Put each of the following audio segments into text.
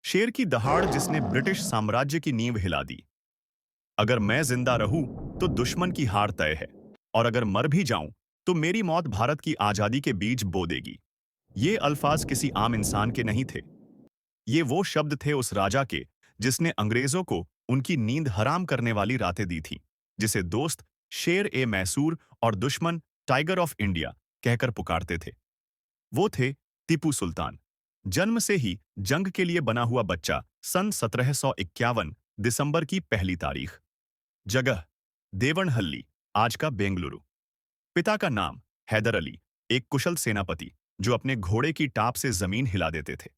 शेर की दहाड़ जिसने ब्रिटिश साम्राज्य की नींव हिला दी। अगर मैं जिंदा रहूं तो दुश्मन की हार तय है, और अगर मर भी जाऊं तो मेरी मौत भारत की आजादी के बीज बो देगी। ये अल्फाज किसी आम इंसान के नहीं थे। ये वो शब्द थे उस राजा के जिसने अंग्रेजों को उनकी नींद हराम करने वाली रातें दी थीं, जिसे दोस्त शेर ए मैसूर और दुश्मन टाइगर ऑफ इंडिया कहकर पुकारते थे। वो थे टीपू सुल्तान। जन्म से ही जंग के लिए बना हुआ बच्चा, सन 1751 दिसंबर की पहली तारीख। जगह देवनहल्ली, आज का बेंगलुरु। पिता का नाम हैदर अली, एक कुशल सेनापति जो अपने घोड़े की टाप से जमीन हिला देते थे।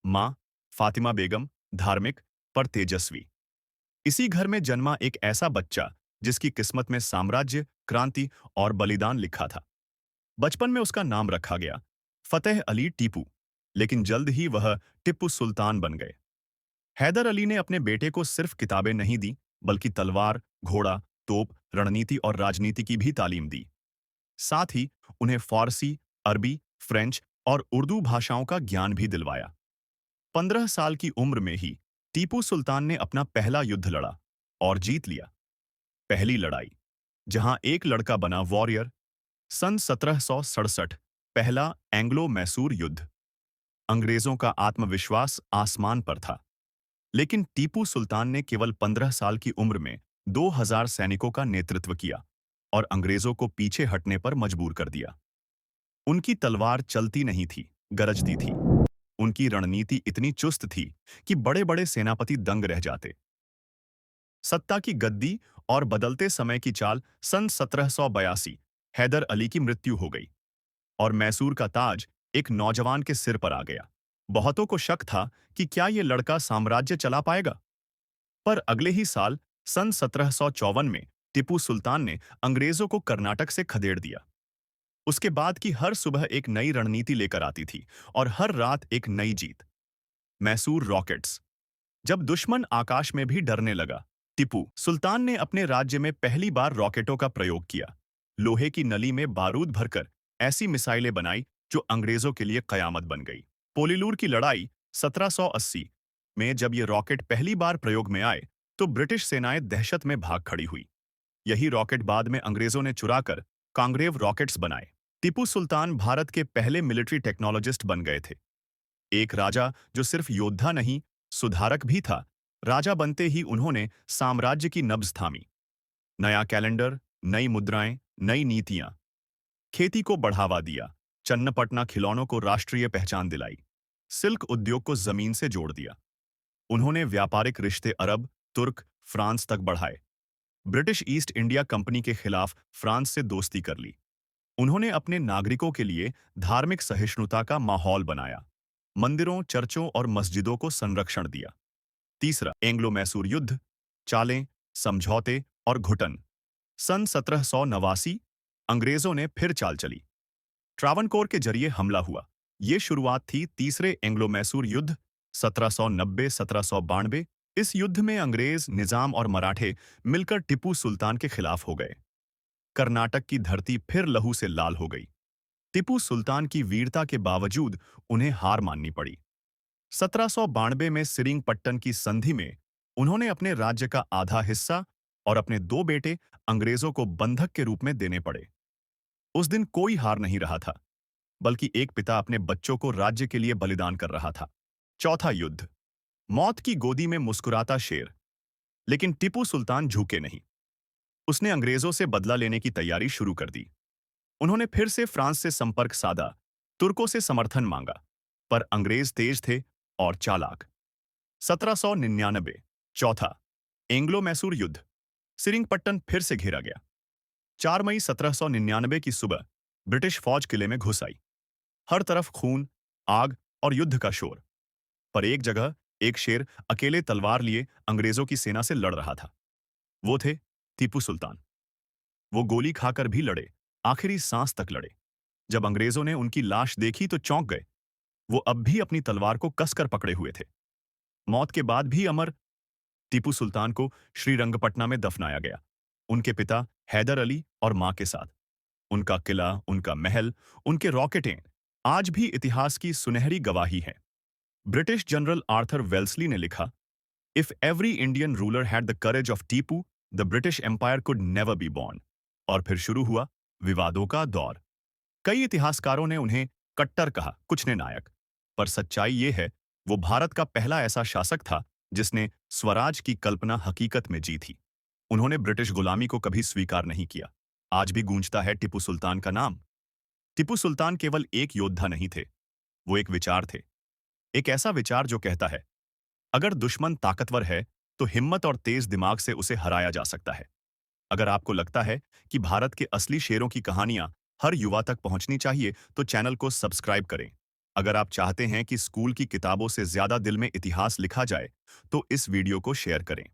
माँ फातिमा बेगम, धार्मिक पर तेजस्वी। इसी घर में जन्मा एक ऐसा बच्चा जिसकी किस्मत में साम्राज्य, क्रांति और बलिदान लिखा था। बचपन में उसका नाम रखा गया फतेह अली टीपू, लेकिन जल्द ही वह टिप्पू सुल्तान बन गए। हैदर अली ने अपने बेटे को सिर्फ किताबें नहीं दी, बल्कि तलवार, घोड़ा, तोप, रणनीति और राजनीति की भी तालीम दी। साथ ही उन्हें फारसी, अरबी, फ्रेंच और उर्दू भाषाओं का ज्ञान भी दिलवाया। 15 साल की उम्र में ही टीपू सुल्तान ने अपना पहला युद्ध लड़ा और जीत लिया। पहली लड़ाई, जहां एक लड़का बना वॉरियर। सन 1767, पहला एंग्लो मैसूर युद्ध। अंग्रेजों का आत्मविश्वास आसमान पर था, लेकिन टीपू सुल्तान ने केवल 15 साल की उम्र में 2000 सैनिकों का नेतृत्व किया और अंग्रेजों को पीछे हटने पर मजबूर कर दिया। उनकी तलवार चलती नहीं थी, गरजती थी। उनकी रणनीति इतनी चुस्त थी कि बड़े-बड़े सेनापति दंग रह जाते। सत्ता की गद्दी और बदलते समय की चाल। सन 1782, हैदर अली की मृत्यु हो गई और मैसूर का ताज एक नौजवान के सिर पर आ गया। बहुतों को शक था कि क्या ये लड़का साम्राज्य चला पाएगा। पर अगले ही साल, सन 1754 में टीपू सुल्तान ने अंग्रेजों को कर्नाटक से खदेड़ दिया। उसके बाद की हर सुबह एक नई रणनीति लेकर आती थी और हर रात एक नई जीत। मैसूर रॉकेट्स। जब दुश्मन आकाश में भी डरने लगा, टीपू सुल्तान ने अपने राज्य में पहली बार रॉकेटों का प्रयोग किया। लोहे की नली में बारूद भरकर ऐसी मिसाइलें बनाई जो अंग्रेजों के लिए कयामत बन गई। पोलीलूर की लड़ाई 1780 में जब ये रॉकेट पहली बार प्रयोग में आए, तो ब्रिटिश सेनाएं दहशत में भाग खड़ी हुई। यही रॉकेट बाद में अंग्रेजों ने चुराकर कांग्रेव रॉकेट्स बनाए। टीपू सुल्तान भारत के पहले मिलिट्री टेक्नोलॉजिस्ट बन गए थे। एक राजा जो सिर्फ योद्धा नहीं, सुधारक भी था। राजा बनते ही उन्होंने साम्राज्य की नब्ज थामी। नया कैलेंडर, नई मुद्राएं, नई नीतियां। खेती को बढ़ावा दिया, चन्नपटना खिलौनों को राष्ट्रीय पहचान दिलाई, सिल्क उद्योग को जमीन से जोड़ दिया। उन्होंने व्यापारिक रिश्ते अरब, तुर्क, फ्रांस तक बढ़ाए। ब्रिटिश ईस्ट इंडिया कंपनी के खिलाफ फ्रांस से दोस्ती कर ली। उन्होंने अपने नागरिकों के लिए धार्मिक सहिष्णुता का माहौल बनाया। मंदिरों, चर्चों और मस्जिदों को संरक्षण दिया। तीसरा, एंग्लो मैसूर युद्ध। चालें, समझौते और घुटन। सन 1789, अंग्रेजों ने फिर चाल चली। ट्रावनकोर के जरिए हमला हुआ। ये शुरुआत थी तीसरे एंग्लो मैसूर युद्ध, 1790-1792। इस युद्ध में अंग्रेज, निजाम और मराठे मिलकर टीपू सुल्तान के खिलाफ हो गए। कर्नाटक की धरती फिर लहू से लाल हो गई। टीपू सुल्तान की वीरता के बावजूद उन्हें हार माननी पड़ी। 1792 में सिरिंगपट्टन की संधि में उन्होंने अपने राज्य का आधा हिस्सा और अपने दो बेटे अंग्रेजों को बंधक के रूप में देने पड़े। उस दिन कोई हार नहीं रहा था, बल्कि एक पिता अपने बच्चों को राज्य के लिए बलिदान कर रहा था। चौथा युद्ध। मौत की गोदी में मुस्कुराता शेर। लेकिन टीपू सुल्तान झुके नहीं। उसने अंग्रेजों से बदला लेने की तैयारी शुरू कर दी। उन्होंने फिर से फ्रांस से संपर्क साधा, तुर्कों से समर्थन मांगा, पर अंग्रेज तेज थे और चालाक। 1799, चौथा एंग्लो मैसूर युद्ध। सिरिंगपट्टन फिर से घेरा गया। 4 मई 1799 की सुबह ब्रिटिश फौज किले में घुस आई। हर तरफ खून, आग और युद्ध का शोर। पर एक जगह एक शेर अकेले तलवार लिए अंग्रेजों की सेना से लड़ रहा था। वो थे टीपू सुल्तान। वो गोली खाकर भी लड़े, आखिरी सांस तक लड़े। जब अंग्रेजों ने उनकी लाश देखी तो चौंक गए। वो अब भी अपनी तलवार को कसकर पकड़े हुए थे। मौत के बाद भी अमर। टीपू सुल्तान को श्रीरंगपटना में दफनाया गया, उनके पिता हैदर अली और मां के साथ। उनका किला, उनका महल, उनके रॉकेटें आज भी इतिहास की सुनहरी गवाही हैं। ब्रिटिश जनरल आर्थर वेल्सली ने लिखा, if every Indian ruler had the courage of Tipu, the British empire could never be born. और फिर शुरू हुआ विवादों का दौर। कई इतिहासकारों ने उन्हें कट्टर कहा, कुछ ने नायक। पर सच्चाई ये है, वो भारत का पहला ऐसा शासक था जिसने स्वराज की कल्पना हकीकत में जी थी। उन्होंने ब्रिटिश गुलामी को कभी स्वीकार नहीं किया। आज भी गूंजता है टिपू सुल्तान का नाम। टिपू सुल्तान केवल एक योद्धा नहीं थे, वो एक विचार थे। एक ऐसा विचार जो कहता है, अगर दुश्मन ताकतवर है तो हिम्मत और तेज दिमाग से उसे हराया जा सकता है। अगर आपको लगता है कि भारत के असली शेरों की कहानियां हर युवा तक पहुंचनी चाहिए तो चैनल को सब्सक्राइब करें। अगर आप चाहते हैं कि स्कूल की किताबों से ज्यादा दिल में इतिहास लिखा जाए तो इस वीडियो को शेयर करें।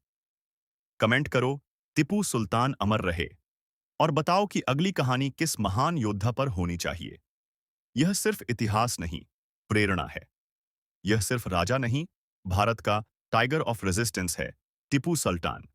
कमेंट करो, टिपू सुल्तान अमर रहे, और बताओ कि अगली कहानी किस महान योद्धा पर होनी चाहिए। यह सिर्फ इतिहास नहीं, प्रेरणा है। यह सिर्फ राजा नहीं, भारत का टाइगर ऑफ रेजिस्टेंस है, टिपू सुल्तान।